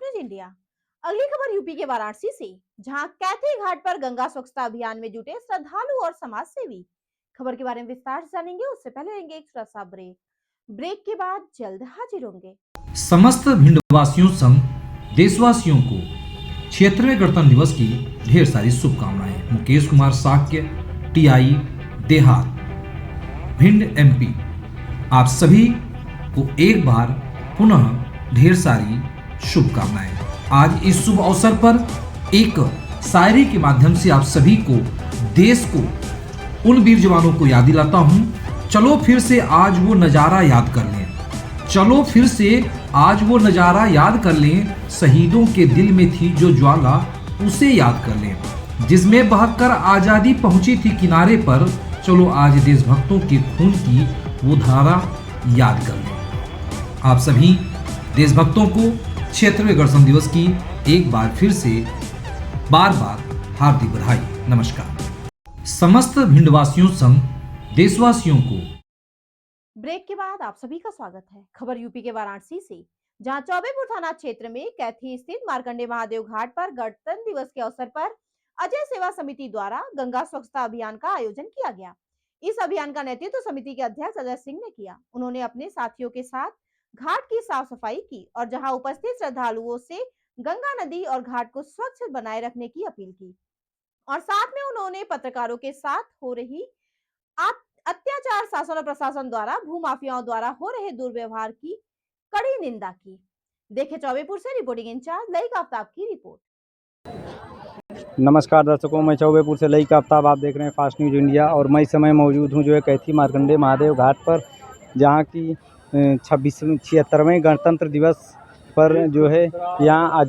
News India. अगली खबर UP के वाराणसी से, जहां कैथी घाट पर गंगा स्वच्छता अभियान में जुटे श्रद्धालु और समाज सेवी। खबर के बारे में विस्तार से जानेंगे, उससे पहले लेंगे एक छोटा सा ब्रेक के बाद जल्द हाजिर होंगे। समस्त भिंडवासियों संग देशवासियों को क्षेत्रीय गणतंत्र दिवस की ढेर सारी शुभकामनाएं। मुकेश कुमार साक्य, टीआई देहात, भिंड एमपी। आप सभी को एक बार पुनः ढेर सारी शुभकामनाएं। आज इस शुभ अवसर पर एक शायरी के माध्यम से आप सभी को, देश को, उन वीर जवानों को याद दिलाता हूं। चलो फिर से आज वो नज़ारा याद कर लें, चलो फिर से आज वो नज़ारा याद कर लें। शहीदों के दिल में थी जो ज्वाला, उसे याद कर लें, जिसमें बहकर आज़ादी पहुंची थी किनारे पर। चलो आज देशभक्तों के खून की वो धारा याद कर लें। आप सभी देशभक्तों को क्षेत्रीय गणतंत्र दिवस की एक बार फिर से बार हार्दिक बधाई। नमस्कार। समस्त भिंडवासियों संग देशवासियों को ब्रेक के बाद आप सभी का स्वागत है। खबर यूपी के वाराणसी से, जहां चौबेपुर थाना क्षेत्र में कैथी स्थित मार्कंडे महादेव घाट पर गणतंत्र दिवस के अवसर पर अजय सेवा समिति द्वारा गंगा स्वच्छता अभियान का आयोजन किया गया। इस अभियान का नेतृत्व समिति के अध्यक्ष अजय सिंह ने किया। उन्होंने अपने साथियों के साथ घाट की साफ सफाई की और जहां उपस्थित श्रद्धालुओं से गंगा नदी और घाट को स्वच्छ बनाए रखने की अपील की और साथ में उन्होंने पत्रकारों के साथ हो रही अत्याचार शासन और प्रशासन द्वारा भूमाफियाओं द्वारा हो रहे दुर्व्यवहार की कड़ी निंदा की। देखे चौबेपुर से रिपोर्टिंग इंचार्ज लईक आफ्ताब की रिपोर्ट। नमस्कार दर्शकों, मैं चौबेपुर से लईक आफ्ताब, आप देख रहे हैं फास्ट न्यूज इंडिया। और मैं इस समय मौजूद हूं जो है कैथी मार्कंडे महादेव घाट पर, जहां की 76वें गणतंत्र दिवस पर जो है यहाँ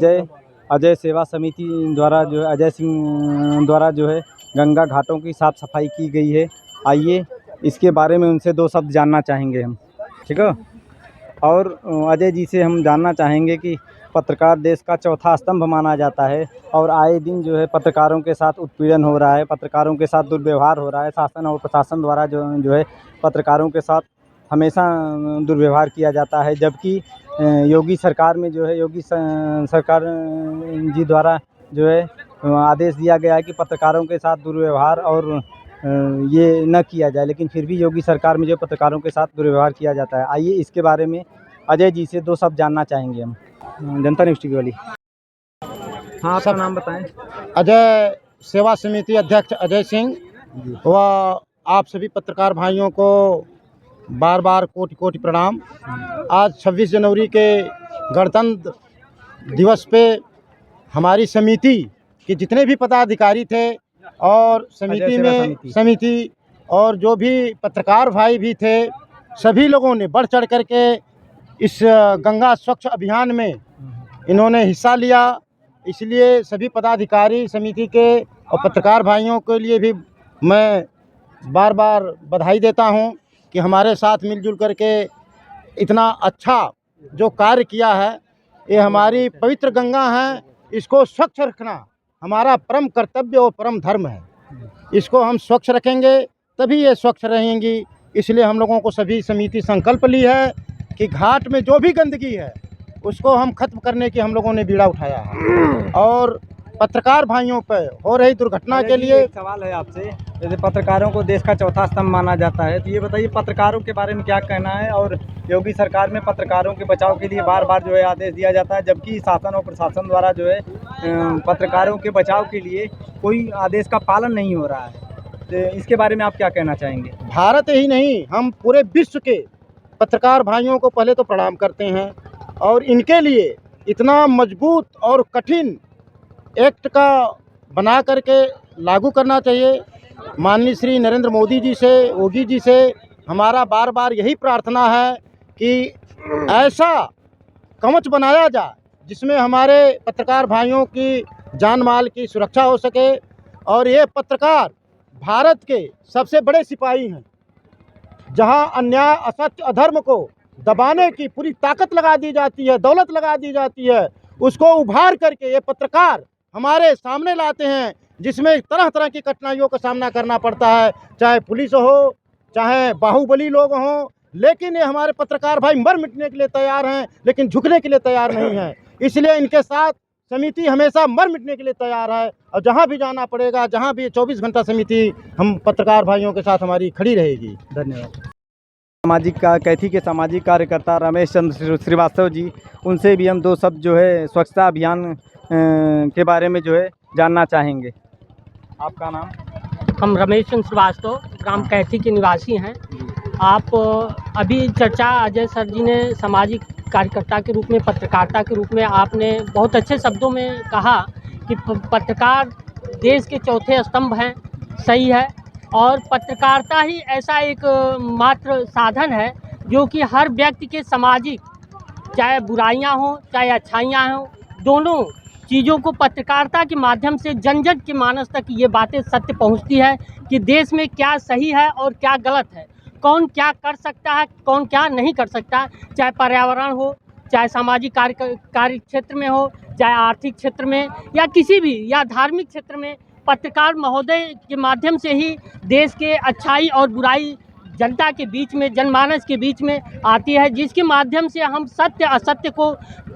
अजय सेवा समिति द्वारा जो है अजय सिंह द्वारा जो है गंगा घाटों की साफ़ सफाई की गई है। आइए इसके बारे में उनसे दो शब्द जानना चाहेंगे हम, ठीक है। और अजय जी से हम जानना चाहेंगे कि पत्रकार देश का चौथा स्तंभ माना जाता है और आए दिन जो है पत्रकारों के साथ उत्पीड़न हो रहा है, पत्रकारों के साथ दुर्व्यवहार हो रहा है। शासन और प्रशासन द्वारा जो है पत्रकारों के साथ हमेशा दुर्व्यवहार किया जाता है। जबकि योगी सरकार में जो है योगी सरकार जी द्वारा जो है आदेश दिया गया है कि पत्रकारों के साथ दुर्व्यवहार और ये न किया जाए, लेकिन फिर भी योगी सरकार में जो पत्रकारों के साथ दुर्व्यवहार किया जाता है। आइए इसके बारे में अजय जी से दो शब्द जानना चाहेंगे हम। जनता न्यूज़ टीवी वाली। हाँ, आपका नाम बताएं। अजय सेवा समिति अध्यक्ष अजय सिंह। व आप सभी पत्रकार भाइयों को बार बार कोटि कोटि प्रणाम। आज 26 जनवरी के गणतंत्र दिवस पे हमारी समिति के जितने भी पदाधिकारी थे और समिति और जो भी पत्रकार भाई भी थे, सभी लोगों ने बढ़ चढ़ करके इस गंगा स्वच्छ अभियान में इन्होंने हिस्सा लिया। इसलिए सभी पदाधिकारी समिति के और पत्रकार भाइयों के लिए भी मैं बार बार बधाई देता हूं कि हमारे साथ मिलजुल करके इतना अच्छा जो कार्य किया है। ये हमारी पवित्र गंगा है, इसको स्वच्छ रखना हमारा परम कर्तव्य और परम धर्म है। इसको हम स्वच्छ रखेंगे तभी ये स्वच्छ रहेंगी। इसलिए हम लोगों को सभी समिति संकल्प ली है कि घाट में जो भी गंदगी है उसको हम खत्म करने की हम लोगों ने बीड़ा उठाया है। और पत्रकार भाइयों पर हो रही दुर्घटना के लिए एक सवाल है आपसे। जैसे पत्रकारों को देश का चौथा स्तंभ माना जाता है, तो ये बताइए पत्रकारों के बारे में क्या कहना है। और योगी सरकार में पत्रकारों के बचाव के लिए बार बार जो है आदेश दिया जाता है, जबकि शासन और प्रशासन द्वारा जो है पत्रकारों के बचाव के लिए कोई आदेश का पालन नहीं हो रहा है। तो इसके बारे में आप क्या कहना चाहेंगे। भारत ही नहीं, हम पूरे विश्व के पत्रकार भाइयों को पहले तो प्रणाम करते हैं और इनके लिए इतना मजबूत और कठिन एक्ट का बना करके लागू करना चाहिए। माननीय श्री नरेंद्र मोदी जी से, योगी जी से हमारा बार बार यही प्रार्थना है कि ऐसा कवच बनाया जाए जिसमें हमारे पत्रकार भाइयों की जान माल की सुरक्षा हो सके। और ये पत्रकार भारत के सबसे बड़े सिपाही हैं। जहां अन्याय, असत्य, अधर्म को दबाने की पूरी ताकत लगा दी जाती है, दौलत लगा दी जाती है, उसको उभार करके ये पत्रकार हमारे सामने लाते हैं, जिसमें तरह तरह की कठिनाइयों का सामना करना पड़ता है, चाहे पुलिस हो, चाहे बाहुबली लोग हों। लेकिन ये हमारे पत्रकार भाई मर मिटने के लिए तैयार हैं, लेकिन झुकने के लिए तैयार नहीं हैं। इसलिए इनके साथ समिति हमेशा मर मिटने के लिए तैयार है और जहाँ भी जाना पड़ेगा, जहाँ भी 24 घंटा समिति हम पत्रकार भाइयों के साथ हमारी खड़ी रहेगी। धन्यवाद। कैथी के सामाजिक कार्यकर्ता रमेश चंद्र श्रीवास्तव जी, उनसे भी हम दो शब्द जो है स्वच्छता अभियान के बारे में जो है जानना चाहेंगे। आपका नाम? हम रमेश चंद्र श्रीवास्तव ग्राम कैथी के निवासी हैं। आप अभी चर्चा अजय सर जी ने सामाजिक कार्यकर्ता के रूप में, पत्रकारिता के रूप में आपने बहुत अच्छे शब्दों में कहा कि पत्रकार देश के चौथे स्तंभ हैं। सही है, और पत्रकारिता ही ऐसा एक मात्र साधन है जो कि हर व्यक्ति के सामाजिक, चाहे बुराइयां हों चाहे अच्छाइयां हों, दोनों चीज़ों को पत्रकारिता के माध्यम से जन जन के मानस तक ये बातें सत्य पहुंचती है कि देश में क्या सही है और क्या गलत है, कौन क्या कर सकता है, कौन क्या नहीं कर सकता। चाहे पर्यावरण हो, चाहे सामाजिक कार्य क्षेत्र में हो, चाहे आर्थिक क्षेत्र में या किसी भी या धार्मिक क्षेत्र में, पत्रकार महोदय के माध्यम से ही देश के अच्छाई और बुराई जनता के बीच में, जनमानस के बीच में आती है, जिसके माध्यम से हम सत्य असत्य को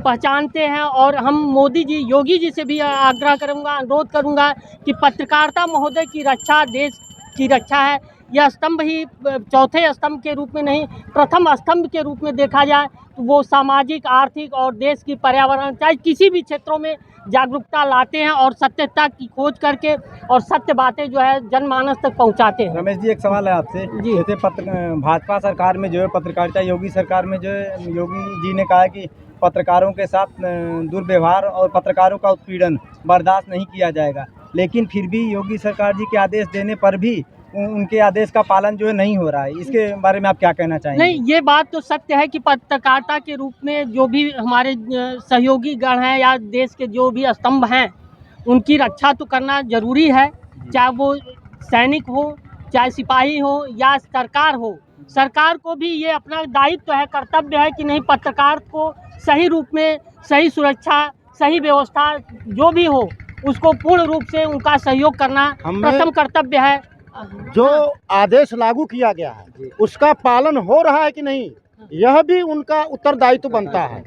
पहचानते हैं। और हम मोदी जी, योगी जी से भी आग्रह करूंगा, अनुरोध करूंगा कि पत्रकारिता महोदय की रक्षा देश की रक्षा है। यह स्तंभ ही चौथे स्तंभ के रूप में नहीं, प्रथम स्तंभ के रूप में देखा जाए तो वो सामाजिक, आर्थिक और देश की पर्यावरण, चाहे किसी भी क्षेत्रों में जागरूकता लाते हैं और सत्यता की खोज करके और सत्य बातें जो है जनमानस तक पहुंचाते हैं। रमेश जी, एक सवाल है आपसे। जी। जैसे भाजपा सरकार में जो है पत्रकारिता, योगी सरकार में जो है योगी जी ने कहा कि पत्रकारों के साथ दुर्व्यवहार और पत्रकारों का उत्पीड़न बर्दाश्त नहीं किया जाएगा, लेकिन फिर भी योगी सरकार जी के आदेश देने पर भी उनके आदेश का पालन जो है नहीं हो रहा है। इसके बारे में आप क्या कहना चाहेंगे? नहीं, ये बात तो सत्य है कि पत्रकारिता के रूप में जो भी हमारे सहयोगी गण हैं या देश के जो भी स्तंभ हैं, उनकी रक्षा तो करना जरूरी है। चाहे वो सैनिक हो, चाहे सिपाही हो या सरकार हो, सरकार को भी ये अपना दायित्व है, कर्तव्य है कि नहीं, पत्रकार को सही रूप में, सही सुरक्षा, सही व्यवस्था जो भी हो, उसको पूर्ण रूप से उनका सहयोग करना प्रथम कर्तव्य है। जो आदेश लागू किया गया है उसका पालन हो रहा है कि नहीं, यह भी उनका उत्तरदायित्व बनता है।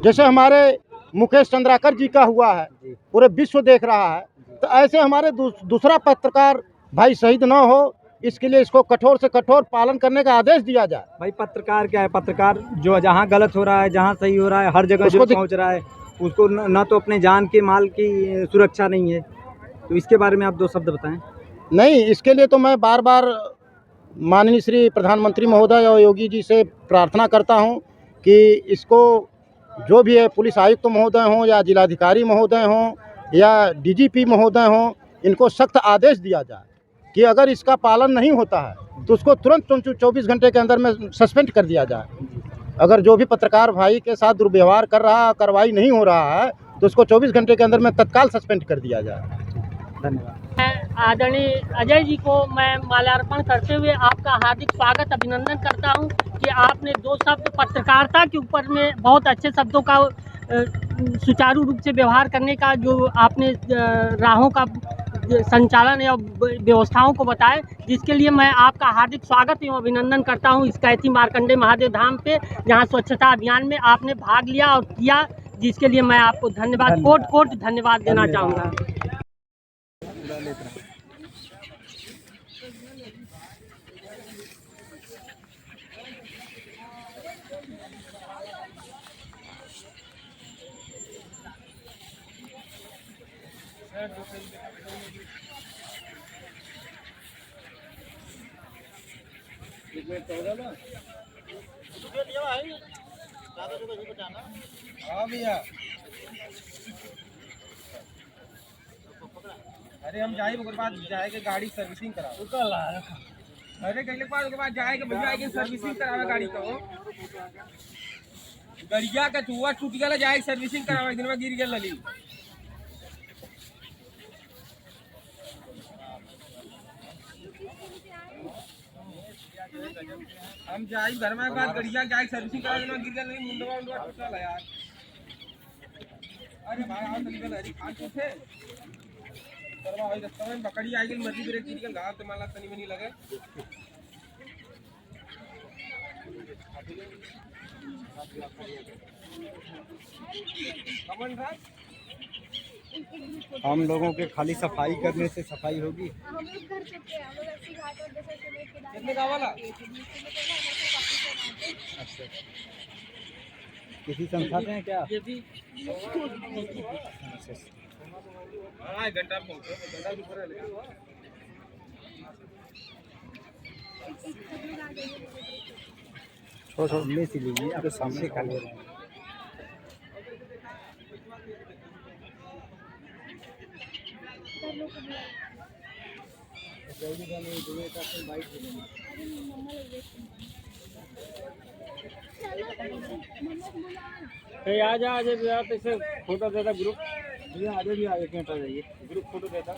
जैसे हमारे मुकेश चंद्राकर जी का हुआ है, पूरे विश्व देख रहा है, तो ऐसे हमारे दूसरा पत्रकार भाई शहीद न हो, इसके लिए इसको कठोर से कठोर पालन करने का आदेश दिया जाए। भाई, पत्रकार क्या है? पत्रकार जो जहाँ गलत हो रहा है, जहाँ सही हो रहा है, हर जगह जो पहुँच रहा है, उसको न तो अपने जान के माल की सुरक्षा नहीं है। तो इसके बारे में आप दो शब्द बताएं। नहीं, इसके लिए तो मैं बार बार माननीय श्री प्रधानमंत्री महोदय और योगी जी से प्रार्थना करता हूं कि इसको जो भी है, पुलिस आयुक्त महोदय हों या जिलाधिकारी महोदय हों या डीजीपी महोदय हों, इनको सख्त आदेश दिया जाए कि अगर इसका पालन नहीं होता है तो उसको तुरंत 24 घंटे के अंदर में सस्पेंड कर दिया जाए। अगर जो भी पत्रकार भाई के साथ दुर्व्यवहार कर रहा है, कार्रवाई नहीं हो रहा है, तो उसको 24 घंटे के अंदर में तत्काल सस्पेंड कर दिया जाए। धन्यवाद। आदरणीय अजय जी को मैं माल्यार्पण करते हुए आपका हार्दिक स्वागत, अभिनंदन करता हूं कि आपने दो शब्द पत्रकारिता के ऊपर में बहुत अच्छे शब्दों का सुचारू रूप से व्यवहार करने का जो आपने राहों का संचालन या व्यवस्थाओं को बताए, जिसके लिए मैं आपका हार्दिक स्वागत एवं अभिनंदन करता हूं इस कैथी मार्कंडेय महादेव धाम पे, जहां स्वच्छता अभियान में आपने भाग लिया और किया, जिसके लिए मैं आपको धन्यवाद, कोट कोट धन्यवाद देना चाहूँगा। हाँ भैया, अरे हम जाए ओकर बाद जाएगे गाड़ी सर्विसिंग कराओ। अरे कहीं के बाद जाएगे भैया, आएगे सर्विसिंग करावे गाड़ी का। गड़िया का चूहा टूट गया, जाए सर्विसिंग करावे, दिन में गिर गया लली। हम जाए घर में बाद गड़िया जाए सर्विसिंग करावे, दिन में गिर गया नहीं, मुंडवा टूटा यार। अरे भाई आओ निकल, अरे खान थे करवा भाई रास्ता में पकड़ी आई गई, मर्जी ब्रेक निकल घाव ते माला तनी में नहीं लगे। अमन राज हम लोगों के खाली सफाई करने से सफाई होगी? हम लोग कर सकते हैं, हम लोग ऐसी घाट और जैसे सुमेर केदार कितने का वाला अच्छा, किसी संस्था से हैं क्या? हाँ घंटा घंटा भी पूरा लगा छोड़ छोड़ ले सी लीजिए, आपके सामने खा ले रहे हैं। आ जा ऐसे फोटो देता ग्रुप आगे भी आगे क्यों जाइए, ग्रुप फोटो देता